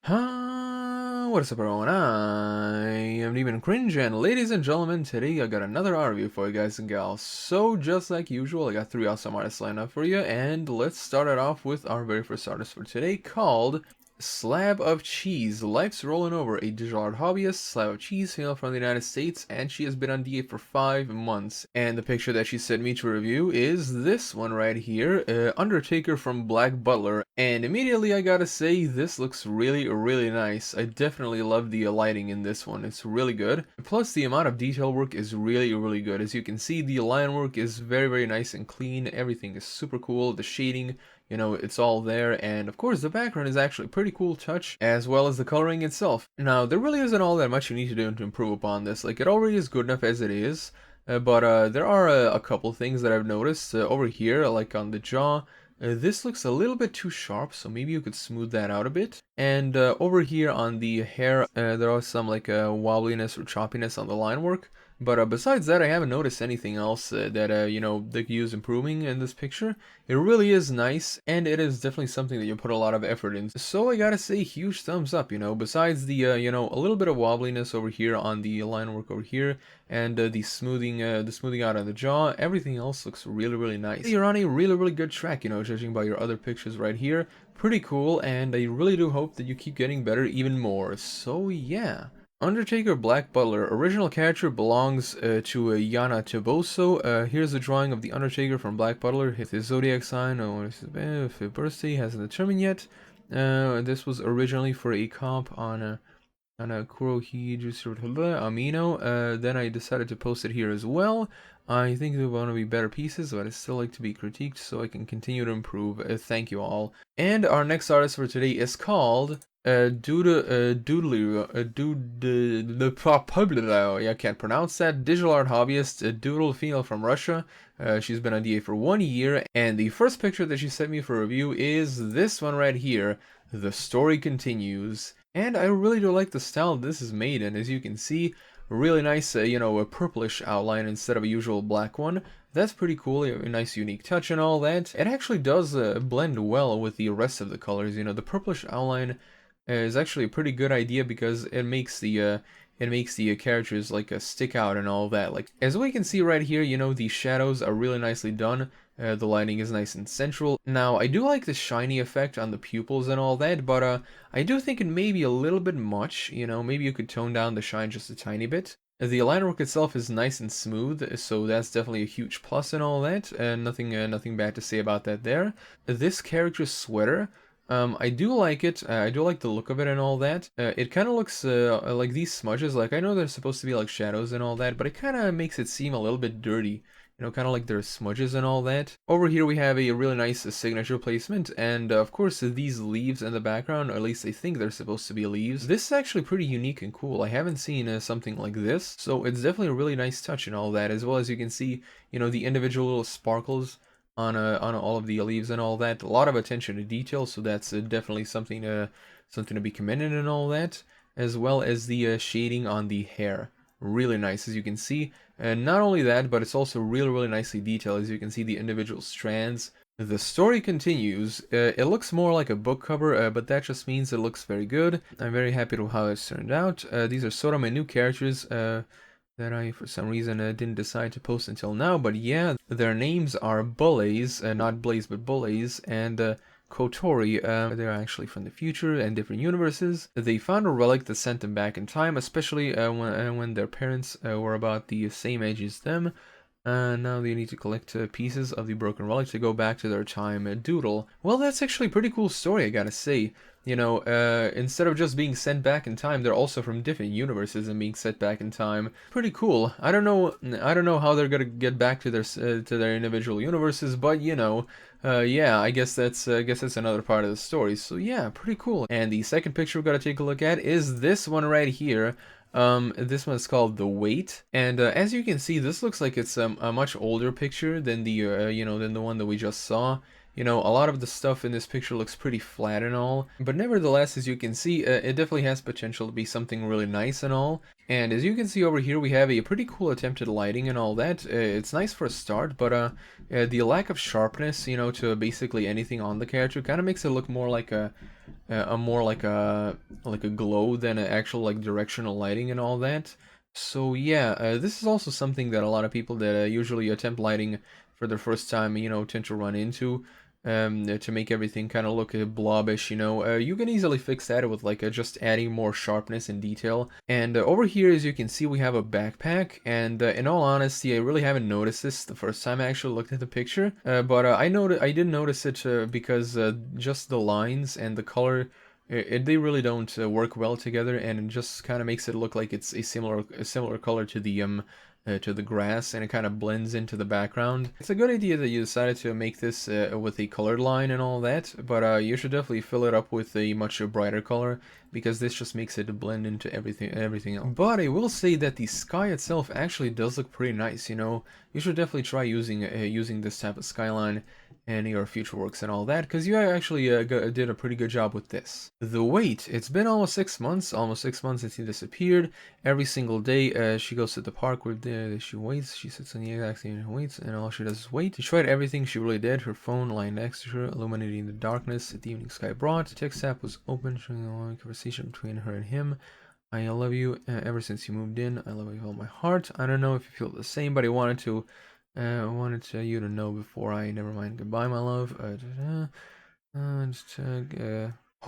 What is up everyone, I am DeviantCringe, and ladies and gentlemen, today I got another art review for you guys and gals. So just like usual, I got 3 awesome artists lined up for you, and let's start it off with our very first artist for today, called Slab of Cheese. Life's rolling over. A digital art hobbyist, Slab of Cheese, hail from the United States, and she has been on DA for 5 months. And the picture that she sent me to review is this one right here, Undertaker from Black Butler. And immediately I gotta say, this looks really nice. I definitely love the lighting in this one. It's really good. Plus, the amount of detail work is really good. As you can see, the line work is very nice and clean. Everything is super cool. The shading, you know, it's all there, and of course the background is actually a pretty cool touch, as well as the coloring itself. Now, there really isn't all that much you need to do to improve upon this. Like, it already is good enough as it is, but there are a couple things that I've noticed over here, like on the jaw. This looks a little bit too sharp, so maybe you could smooth that out a bit. And over here on the hair, there are some like wobbliness or choppiness on the line work. But besides that, I haven't noticed anything else that, you know, they could use improving in this picture. It really is nice, and it is definitely something that you put a lot of effort in. So I gotta say, huge thumbs up, you know, besides the, you know, a little bit of wobbliness over here on the line work over here, and the smoothing out on the jaw, everything else looks really nice. You're on a really good track, you know, judging by your other pictures right here. Pretty cool, and I really do hope that you keep getting better even more. So yeah. Undertaker Black Butler. Original character belongs to Yana Toboso. Here's a drawing of the Undertaker from Black Butler. His zodiac sign, his birthday hasn't determined yet. This was originally for a comp on a Kurohige Amino. Then I decided to post it here as well. I think they're going to be better pieces, but I still like to be critiqued so I can continue to improve. Thank you all. And our next artist for today is called Dudadoodleooh. I can't pronounce that. Digital art hobbyist, a doodle female from Russia. She's been on DA for 1 year, and the first picture that she sent me for review is this one right here. The story continues. And I really do like the style this is made in. As you can see, really nice, you know, a purplish outline instead of a usual black one. That's pretty cool, a nice unique touch and all that. It actually does blend well with the rest of the colors. You know, the purplish outline is actually a pretty good idea because it makes the characters like stick out and all that. Like, as we can see right here, you know, the shadows are really nicely done. The lighting is nice and central. Now, I do like the shiny effect on the pupils and all that, but I do think it may be a little bit much. You know, maybe you could tone down the shine just a tiny bit. The line work itself is nice and smooth, so that's definitely a huge plus and all that. And nothing bad to say about that there. This character's sweater, I do like it. I do like the look of it and all that. It kind of looks like these smudges. Like, I know they're supposed to be like shadows and all that, but it kind of makes it seem a little bit dirty. You know, kind of like there's smudges and all that. Over here we have a really nice signature placement, and of course these leaves in the background, or at least I think they're supposed to be leaves. This is actually pretty unique and cool. I haven't seen something like this, so it's definitely a really nice touch and all that. As well as you can see, you know, the individual little sparkles on all of the leaves and all that. A lot of attention to detail, so that's definitely something to be commended and all that. As well as the shading on the hair. Really nice, as you can see. And not only that, but it's also really nicely detailed, as you can see the individual strands. The story continues. It looks more like a book cover, but that just means it looks very good. I'm very happy with how it's turned out. These are sort of my new characters that I, for some reason, didn't decide to post until now. But yeah, their names are Bullays, not Blaze, but Bullays, and Kotori. They're actually from the future and different universes. They found a relic that sent them back in time, especially when their parents were about the same age as them. Now they need to collect pieces of the broken relic to go back to their time. Doodle. Well, that's actually a pretty cool story, I gotta say. You know, instead of just being sent back in time, they're also from different universes and being sent back in time. Pretty cool. I don't know how they're gonna get back to their individual universes, but you know, yeah, I guess that's another part of the story. So yeah, pretty cool. And the second picture we're gonna take a look at is this one right here. This one's called The Wait, and as you can see, this looks like it's a much older picture than the you know, than the one that we just saw. You know, a lot of the stuff in this picture looks pretty flat and all, but nevertheless, as you can see, it definitely has potential to be something really nice and all. And as you can see over here, we have a pretty cool attempt at lighting and all that. It's nice for a start, but the lack of sharpness, you know, to basically anything on the character kind of makes it look more like a more like a glow than an actual like directional lighting and all that. So yeah, this is also something that a lot of people that usually attempt lighting for their first time, you know, tend to run into, to make everything kind of look blobbish, you know. You can easily fix that with like just adding more sharpness and detail. And over here, as you can see, we have a backpack, and in all honesty, I really haven't noticed this the first time I actually looked at the picture, but I did notice it because just the lines and the color, they really don't work well together, and it just kind of makes it look like it's a similar color to the grass, and it kind of blends into the background. It's a good idea that you decided to make this with a colored line and all that, but you should definitely fill it up with a much brighter color, because this just makes it blend into everything else. But I will say that the sky itself actually does look pretty nice, you know. You should definitely try using this type of skyline in your future works and all that, because you actually did a pretty good job with this. The wait, it's been almost 6 months, since he disappeared. Every single day she goes to the park where she waits, she sits on the exact same and waits, and all she does is wait. She tried everything she really did, her phone lying next to her, illuminating the darkness that the evening sky brought. The text app was open, showing a long conversation between her and him. I love you ever since you moved in. I love you with all my heart. I don't know if you feel the same, but I wanted you to know before I never mind. Goodbye, my love.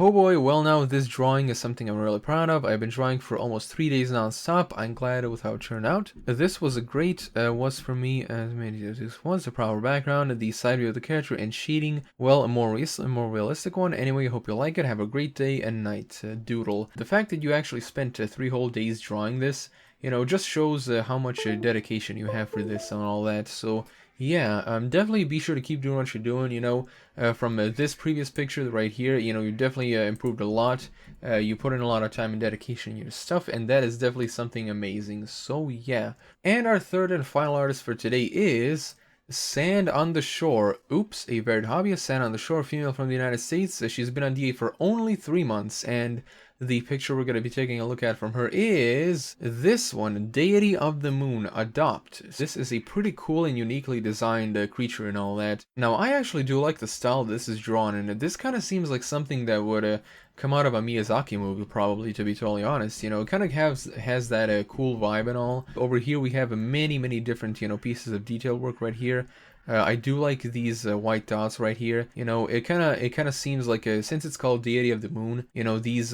Oh boy, well now this drawing is something I'm really proud of. I've been drawing for almost 3 days non-stop. I'm glad with how it turned out. This was a great was for me as many as this was a proper background, the side view of the character and shading. Well, a more realistic one. Anyway, hope you like it. Have a great day and night, Doodle. The fact that you actually spent 3 whole days drawing this, you know, just shows how much dedication you have for this and all that. So yeah, definitely be sure to keep doing what you're doing. You know, from this previous picture right here, you know, you definitely improved a lot. You put in a lot of time and dedication in your stuff, and that is definitely something amazing. So yeah, and our third and final artist for today is SandOnTheShore. Oops, a varied hobbyist, SandOnTheShore, female from the United States. She's been on DA for only 3 months, and the picture we're going to be taking a look at from her is this one, Deity of the Moon, Adopt. This is a pretty cool and uniquely designed creature and all that. Now, I actually do like the style this is drawn, and this kind of seems like something that would come out of a Miyazaki movie, probably, to be totally honest. You know, it kind of has that cool vibe and all. Over here, we have many different, you know, pieces of detail work right here. I do like these white dots right here. You know, it kind of seems like since it's called Deity of the Moon, you know, these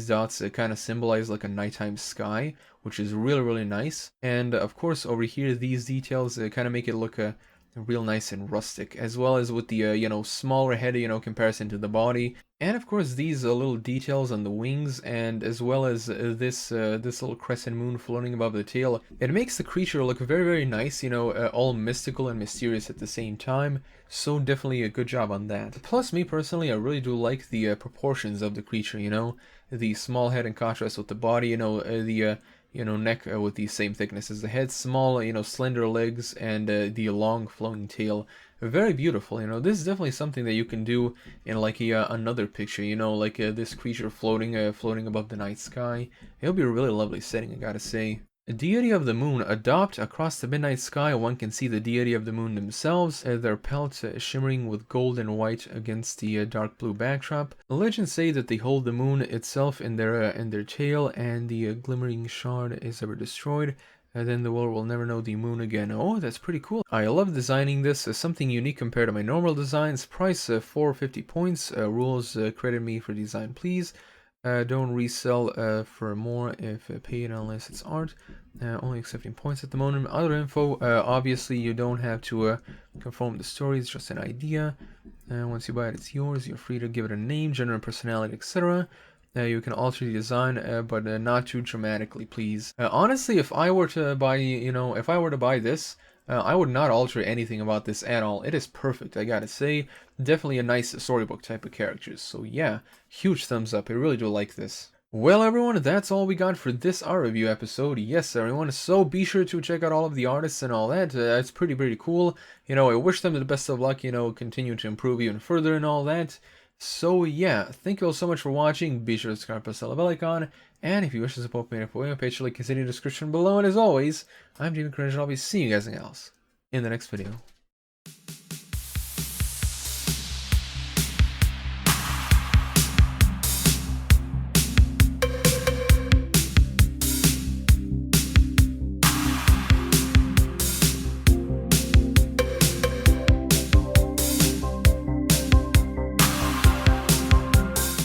dots kind of symbolize like a nighttime sky, which is really nice. And of course, over here, these details kind of make it look real nice and rustic, as well as with the you know, smaller head, you know, comparison to the body. And of course these little details on the wings, and as well as this little crescent moon floating above the tail. It makes the creature look very nice, you know, all mystical and mysterious at the same time. So definitely a good job on that. Plus, me personally, I really do like the proportions of the creature, you know, the small head in contrast with the body, you know, the you know, neck with the same thickness as the head, small, you know, slender legs, and the long flowing tail. Very beautiful, you know. This is definitely something that you can do in like another picture, you know, like this creature floating above the night sky. It'll be a really lovely setting, I gotta say. Deity of the Moon, Adopt. Across the midnight sky, one can see the Deity of the Moon themselves, their pelts shimmering with gold and white against the dark blue backdrop. The legends say that they hold the moon itself in their tail, and the glimmering shard is ever destroyed. Then the world will never know the moon again. Oh, that's pretty cool. I love designing this as something unique compared to my normal designs. Price 450 points. Rules credit me for design, please. Don't resell for more if paid unless it's art. Only accepting points at the moment. Other info, obviously you don't have to confirm the story, it's just an idea. Once you buy it, it's yours. You're free to give it a name, gender, personality, etc. You can alter the design, but not too dramatically, please. Honestly, if I were to buy, you know, if I were to buy this, I would not alter anything about this at all. It is perfect, I gotta say. Definitely a nice storybook type of characters. So yeah, huge thumbs up. I really do like this. Well, everyone, that's all we got for this art review episode. Yes, everyone, so be sure to check out all of the artists and all that. It's pretty cool. You know, I wish them the best of luck, you know, continue to improve even further and all that. So, yeah, thank you all so much for watching. Be sure to subscribe, press the bell icon, and if you wish to support me, my page, link is in the description below. And as always, I'm DeviantCringe, and I'll be seeing you guys else in the next video.